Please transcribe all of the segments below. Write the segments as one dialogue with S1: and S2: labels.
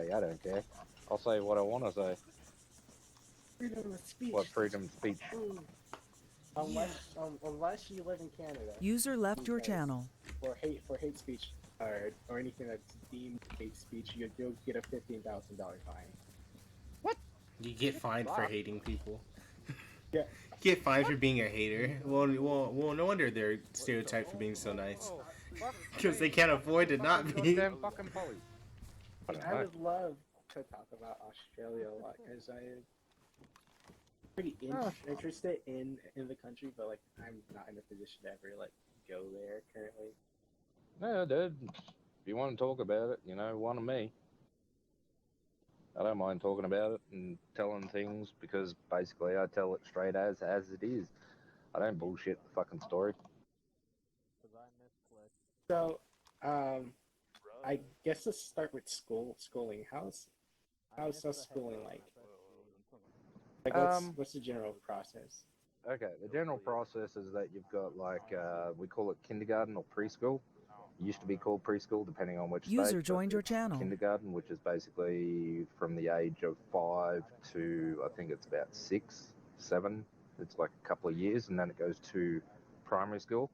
S1: me. I don't care. I'll say what I want to say.
S2: Freedom of speech.
S1: What freedom of speech?
S2: Unless you live in Canada,
S3: User left your
S2: because
S3: channel.
S2: for hate speech or anything that's deemed hate speech, you'll get a $15,000 fine.
S1: What?
S4: You get fined for
S1: Fuck.
S4: hating people.
S2: Yeah.
S4: You get fined for being a hater. Well, no wonder they're stereotyped for being so nice.
S1: Oh, fuck.
S4: Because they can't afford to not be.
S1: Goddamn fucking police.
S2: I would love to talk about Australia a lot because I'm pretty interested in the country, but like I'm not in a position to ever like go there currently.
S1: No, dude. If you want to talk about it, one of me. I don't mind talking about it and telling things because basically I tell it straight as it is. I don't bullshit the fucking story.
S2: So, I guess let's start with schooling. How's schooling like? Like what's the general process?
S1: Okay, the general process is that you've got we call it kindergarten or preschool. It used to be called preschool, depending on which state.
S3: User joined your channel.
S1: Kindergarten, which is basically from the age of 5 to I think it's about 6, 7. It's like a couple of years, and then it goes to primary school,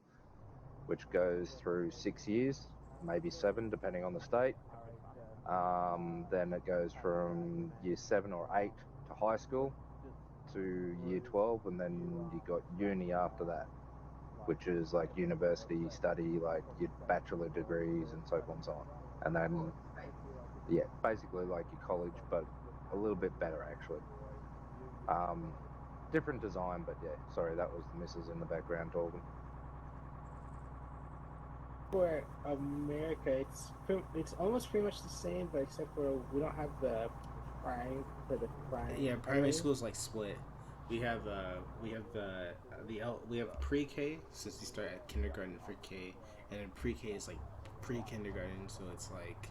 S1: which goes through 6 years, maybe 7, depending on the state. Then it goes from year 7 or 8 to high school to year 12, and then you got uni after that, which is like university study, like your bachelor degrees and so forth and so on. And then, yeah, basically like your college, but a little bit better actually. Different design, but yeah, sorry, that was the missus in the background talking.
S2: For America, it's almost pretty much the same, but except for we don't have the prime.
S4: Yeah, primary school is like split. We have pre-K, since you start at kindergarten for K, and then pre-K is like pre-kindergarten, so it's like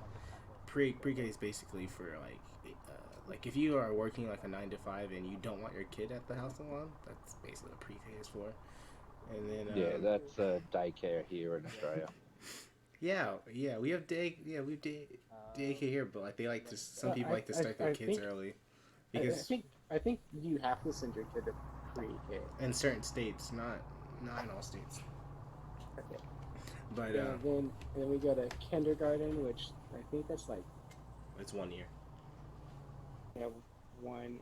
S4: pre-K is basically for like if you are working like a 9 to 5 and you don't want your kid at the house alone, that's basically what pre-K is for. And then
S1: yeah, that's daycare here in Australia.
S4: Yeah, we have daycare here, but like some people like to start their kids early. Because
S2: I think you have to send your kid to pre-K
S4: in certain states, not in all states.
S2: Okay.
S4: But
S2: then we go to kindergarten, which I think that's like
S4: it's 1 year.
S2: Yeah, 1,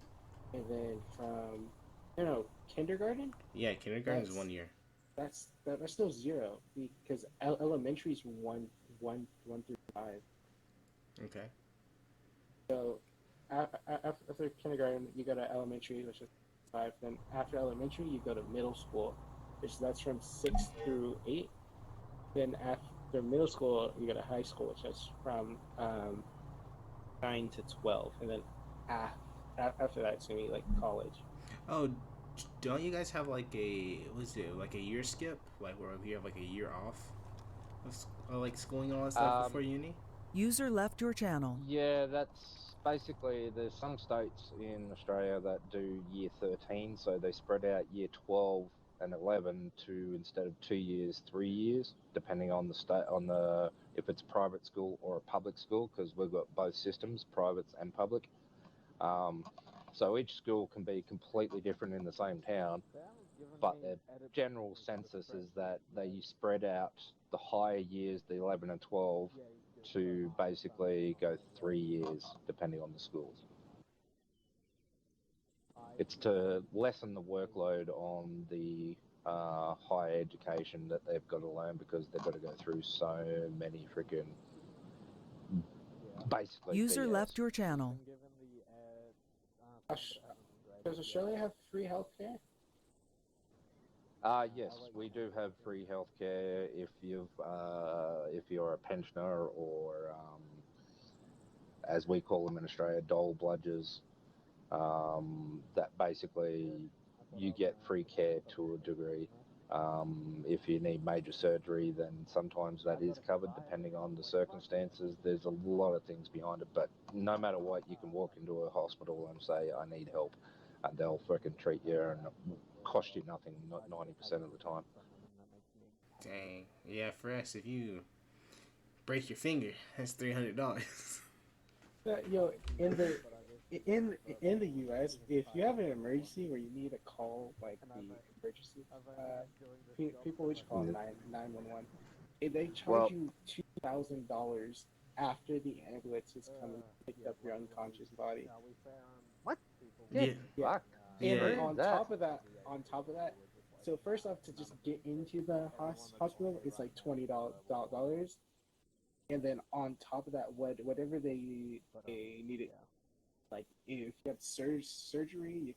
S2: and then from kindergarten.
S4: Yeah, kindergarten is 1 year.
S2: That's still 0 because elementary is 1 through 5.
S4: Okay.
S2: So after kindergarten, you go to elementary, which is 5. Then after elementary, you go to middle school, which that's from 6 through 8. Then after middle school, you go to high school, which is from 9 to 12. And then after that, it's gonna be like college.
S4: Oh, don't you guys have like like a year skip, like where you have like a year off of like schooling and all that stuff before uni?
S3: User left your channel.
S1: Yeah, that's basically, there's some states in Australia that do year 13, so they spread out year 12 and 11 to, instead of 2 years, 3 years, depending on the state, if it's a private school or a public school, because we've got both systems, privates and public. So each school can be completely different in the same town, but the general census is that they spread out the higher years, the 11 and 12, to basically go 3 years, depending on the schools. It's to lessen the workload on the higher education that they've got to learn, because they've got to go through so many freaking basically
S3: User
S1: BS.
S3: left your channel.
S2: Does Australia have free healthcare?
S1: Yes, we do have free healthcare if you're a pensioner or, as we call them in Australia, dole bludgers. That basically you get free care to a degree. If you need major surgery, then sometimes that is covered depending on the circumstances. There's a lot of things behind it, but no matter what, you can walk into a hospital and say, I need help, and they'll freaking treat you and cost you nothing, not 90% of the time.
S4: Dang. Yeah, for us, if you break your finger, that's $300.
S2: In the U.S., if you have an emergency where you need to call like the emergency, people which call
S1: Yeah.
S2: 911, they charge
S1: Well,
S2: you $2,000 after the ambulance has come and picked up your unconscious body.
S1: what? Get
S4: Yeah,
S2: Yeah,
S1: fucked.
S2: and
S4: yeah,
S1: Screw that.
S2: on top of that, so first off, to just get into the hospital, it's like $20, and then on top of that, whatever they needed, like if you have surgery,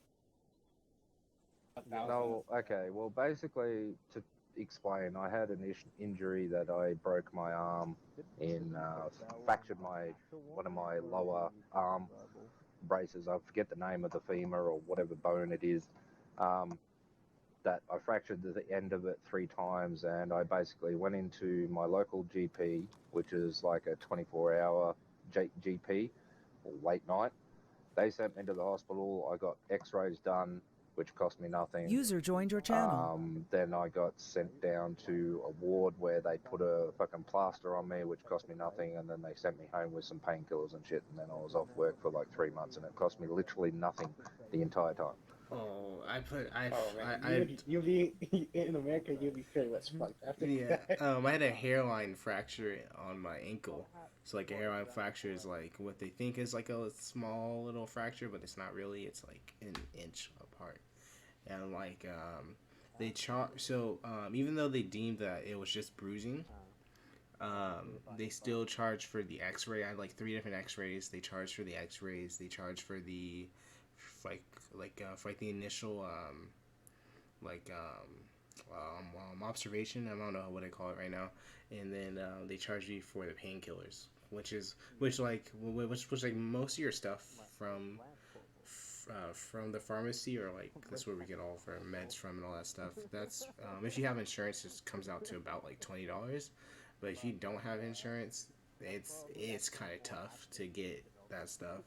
S2: 1,000.
S1: No, okay. Well, basically, to explain, I had an injury that I broke my arm in, fractured my one of my lower arm braces. I forget the name of the femur or whatever bone it is. Um, that I fractured the end of it 3 times, and I basically went into my local GP, which is like a 24-hour GP, late night. They sent me to the hospital. I got X-rays done, which cost me nothing.
S3: User joined your channel.
S1: Then I got sent down to a ward where they put a fucking plaster on me, which cost me nothing. And then they sent me home with some painkillers and shit. And then I was off work for like 3 months, and it cost me literally nothing the entire time.
S4: Oh,
S2: Oh man, you'll be in America. You'll be pretty much fucked after
S4: yeah.
S2: that.
S4: I had a hairline fracture on my ankle. So like a hairline fracture is like what they think is like a small little fracture, but it's not really. It's like an inch apart, and like they even though they deemed that it was just bruising, they still charge for the X-ray. I had like 3 different X-rays. They charge for the X-rays. They charge for the like for like the initial like observation. I don't know what I call it right now. And then they charge you for the painkillers, which like most of your stuff from the pharmacy, or like that's where we get all of our meds from and all that stuff. That's if you have insurance, it comes out to about like $20. But if you don't have insurance, it's kind of tough to get that stuff.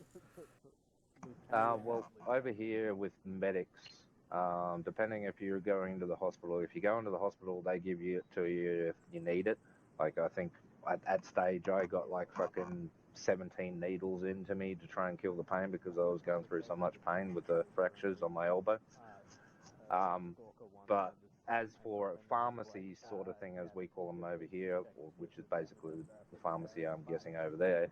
S1: Well, over here with medics, depending if you're going to the hospital, if you go into the hospital, they give you it to you if you need it. Like, I think at that stage, I got like fucking 17 needles into me to try and kill the pain because I was going through so much pain with the fractures on my elbow. But as for a pharmacy sort of thing, as we call them over here, which is basically the pharmacy I'm guessing over there,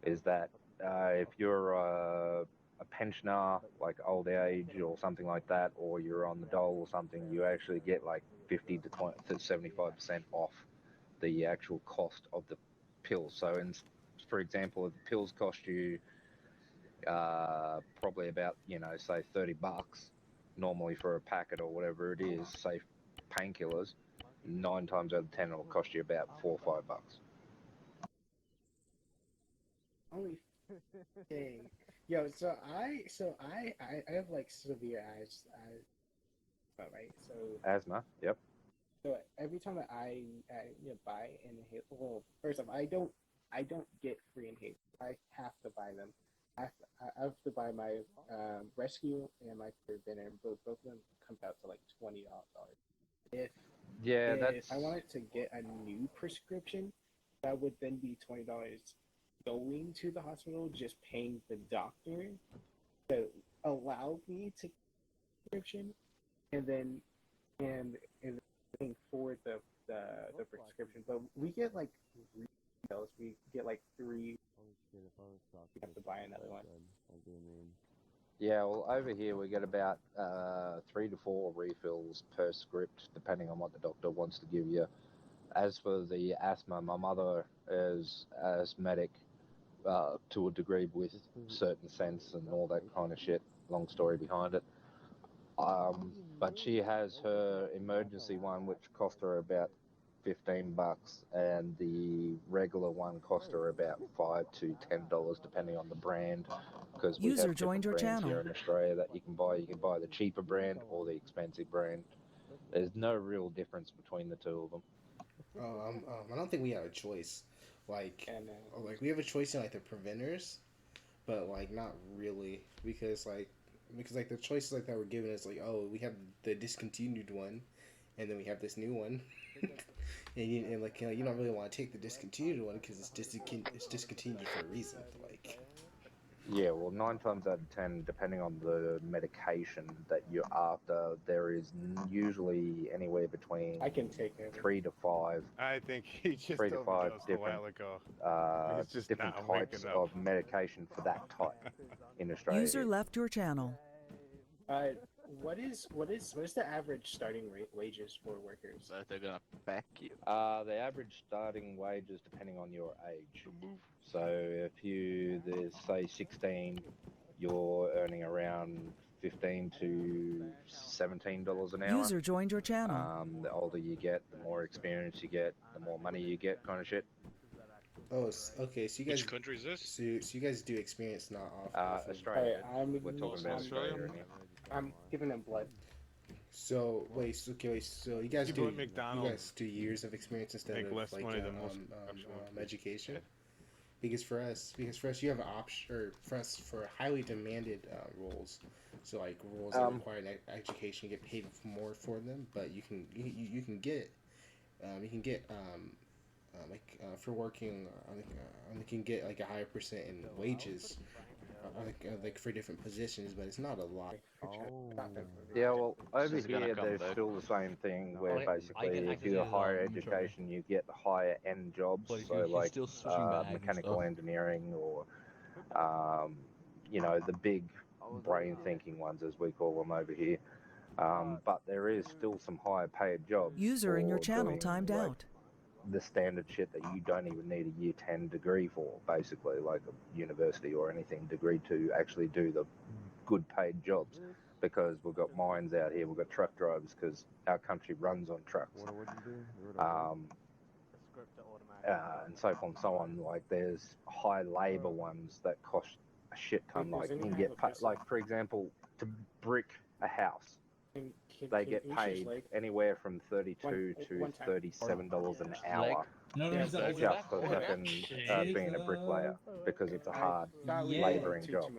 S1: is that if you're a pensioner, like old age or something like that, or you're on the dole or something, you actually get like 50 to 75% off the actual cost of the pills. So, for example, if the pills cost you probably about, say $30 normally for a packet or whatever it is, say painkillers, 9 times out of 10 it'll cost you about $4 or $5.
S2: Only dang. Yo, I have like severe eyes, right?
S1: Asthma, yep.
S2: So every time that I buy an inhaler, well, first off, I don't get free inhalers. I have to buy them. I have to buy my rescue and my preventer. Both of them comes out to like $20. If
S1: Yeah,
S2: if
S1: that's
S2: I wanted to get a new prescription, that would then be $20 going to the hospital, just paying the doctor to allow me to prescription, and then and paying for the prescription. But we get like refills. We get like three. We have to buy another one.
S1: Yeah, well, over here we get about 3 to 4 refills per script, depending on what the doctor wants to give you. As for the asthma, my mother is asthmatic to a degree with certain sense and all that kind of shit. Long story behind it. But she has her emergency one, which cost her about $15, and the regular one cost her about $5 to $10, depending on the brand, because we
S3: User
S1: have
S3: joined
S1: different
S3: your
S1: brands
S3: channel.
S1: here in Australia that you can buy. You can buy the cheaper brand or the expensive brand. There's no real difference between the two of them.
S4: I don't think we have a choice. Like,
S2: And
S4: we have a choice in like the preventers, but like not really because like the choices like that were given is like, oh, we have the discontinued one, and then we have this new one, and like you don't really want to take the discontinued one because it's discontinued for a reason. Like,
S1: Yeah, well, 9 times out of 10, depending on the medication that you're after, there is usually anywhere between
S2: I can take it.
S1: 3 to 5,
S5: I think he just
S1: 3 to 5
S5: overdosed a while ago. He's just
S1: different
S5: not
S1: types
S5: waking up.
S1: of medication for that type in Australia.
S3: User left your channel.
S2: What is the average starting wages for workers?
S6: So they're gonna back you.
S1: The average starting wages, depending on your age. So if you, say 16, you're earning around $15 to $17 an hour.
S3: User joined your channel.
S1: The older you get, the more experience you get, the more money you get, kind of shit.
S4: Oh, okay. So you guys.
S7: Which country is this?
S4: So you guys do experience not off.
S1: Australia.
S2: I'm
S1: We're talking about Australia right here.
S2: I'm giving them blood.
S4: So wait. So you guys
S5: People
S4: do.
S5: at McDonald's
S4: You guys do years of experience instead
S5: make
S4: of
S5: less
S4: like
S5: money than most
S4: education.
S5: Yeah.
S4: Because for us, you have an option, or for highly demanded roles, so like roles that require an education, you get paid more for them, but you can get for working you can get like a higher percent in wages, like for different positions, but it's not a lot.
S1: Yeah, well, over
S6: It's gonna
S1: here
S6: come
S1: there's
S6: back.
S1: still the same thing where
S8: Okay, I
S1: basically
S8: get
S1: if
S8: access
S1: you're
S8: to
S1: higher
S8: the inventory.
S1: education, you get the higher end jobs,
S8: But
S1: so
S8: he's
S1: like
S8: still switching bags and
S1: mechanical
S8: stuff.
S1: engineering or, the big brain thinking ones as we call them over here. But there is still some higher paid jobs.
S3: User in your
S1: for
S3: channel
S1: doing,
S3: timed
S1: like,
S3: out.
S1: the standard shit that you don't even need a year 10 degree for, basically, like a university or anything degree to actually do the good paid jobs, because we've got mines out here, we've got truck drivers, because our country runs on trucks, and so forth and so on. Like there's high labor ones that cost a shit ton. Like you can get like, for example, to brick a house, they get paid anywhere from $32 to $37 an hour.
S8: No,
S2: Yeah,
S8: he's not.
S2: but
S1: Just for fucking being a bricklayer, because it's a hard labouring job.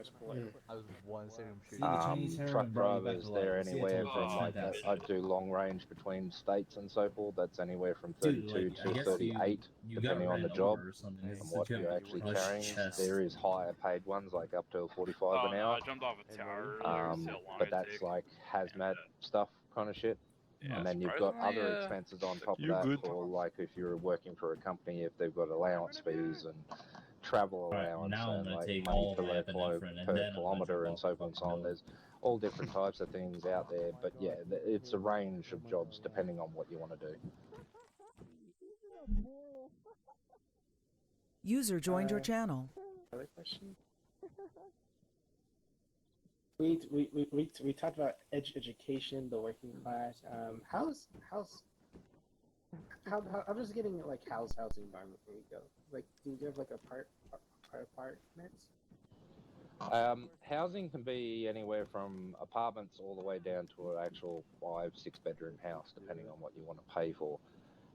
S8: I was one second.
S1: Truck drivers, they're anywhere from like I do long range between states and so forth. That's anywhere from 32 to 38, depending on the job and what you're actually carrying. There is higher paid ones, like up to 45 an hour.
S7: I jumped off a tower.
S1: But that's like hazmat stuff kind of shit.
S7: Yeah,
S1: And then you've got other expenses on top of that, for like if you're working for a company, if they've got allowance fees and travel allowance and like money per kilometre and so forth and so on. There's all different types of things out there, but yeah, it's a range of jobs depending on what you want to do.
S3: User joined your channel.
S2: Another question. We talked about education, the working class. How does getting like housing environment where you go? Like, do you have like apartments?
S1: Housing can be anywhere from apartments all the way down to an actual 5-6 bedroom house, depending on what you want to pay for.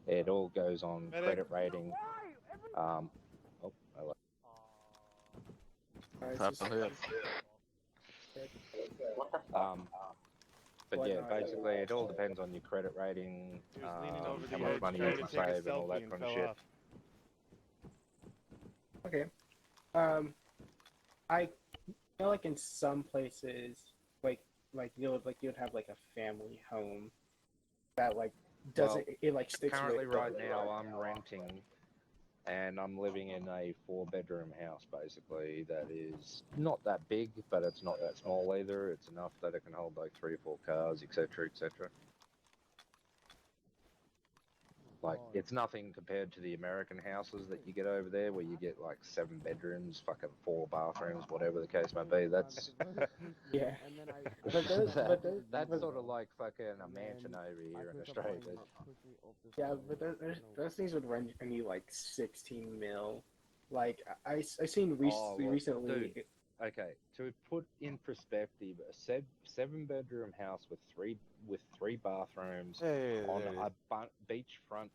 S1: It all goes on credit rating. But yeah, basically it all depends on your credit rating, how much money you can save and all that kind of shit.
S2: Okay. I know, like in some places, like you would have like a family home that like doesn't it like sticks.
S1: Currently, right now, I'm renting, and I'm living in a 4-bedroom house, basically, that is not that big, but it's not that small either. It's enough that it can hold like 3 or 4 cars, etc., etc. Like, it's nothing compared to the American houses that you get over there, where you get like 7 bedrooms, fucking 4 bathrooms, whatever the case may be. That's
S2: yeah.
S1: that's sort of like fucking a mansion over here in Australia.
S2: Yeah, but those things would run you like 16 mil. Like I seen recently.
S1: Dude, okay, to put in perspective, a 7-bedroom house with three bathrooms on a beachfront.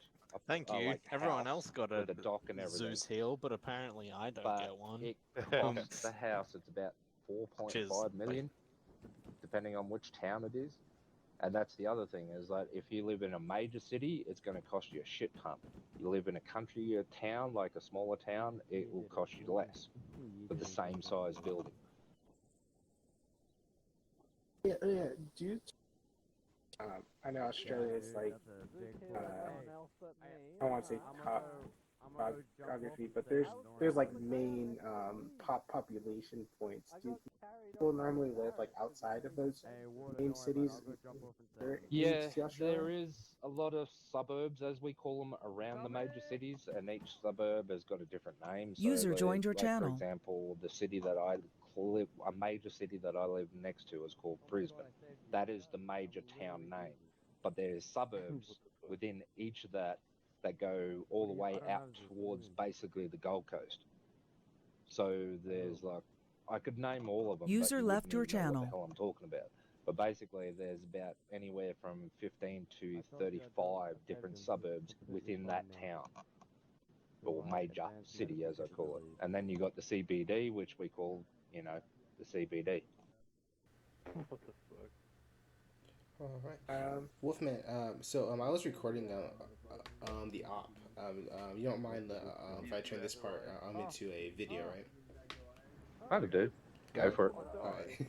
S6: Thank you.
S1: Like
S6: Everyone
S1: house
S6: else got a
S1: with dock and everything.
S6: Zeus Hill, but apparently I don't get one.
S1: It costs the house. It's about 4.5 million, depending on which town it is. And that's the other thing is that if you live in a major city, it's going to cost you a shit ton. You live in a country or town, like a smaller town, it will cost you less with the same size building.
S2: Yeah. I know Australia is like, I don't want to say geography, but there's like main population points. Do people normally live like outside of those main cities?
S1: Yeah, there is a lot of suburbs, as we call them, around the major cities, and each suburb has got a different name. So,
S3: User joined your
S1: like,
S3: channel.
S1: For example, the city that I live, a major city that I live next to is called Brisbane. That is the major town name. But there's suburbs within each of that go all the way out towards basically the Gold Coast. So there's like, I could name all of them,
S3: User
S1: but you
S3: left your
S1: wouldn't even know what the
S3: channel.
S1: hell I'm talking about. But basically, there's about anywhere from 15 to 35 different suburbs within that town, or major city, as I call it. And then you got the CBD, which we call, the CBD.
S5: What the fuck?
S4: All right. Wolfman, so I was recording the op. You don't mind if I turn this part into a video, right?
S1: I could do. Go for it.
S4: All right.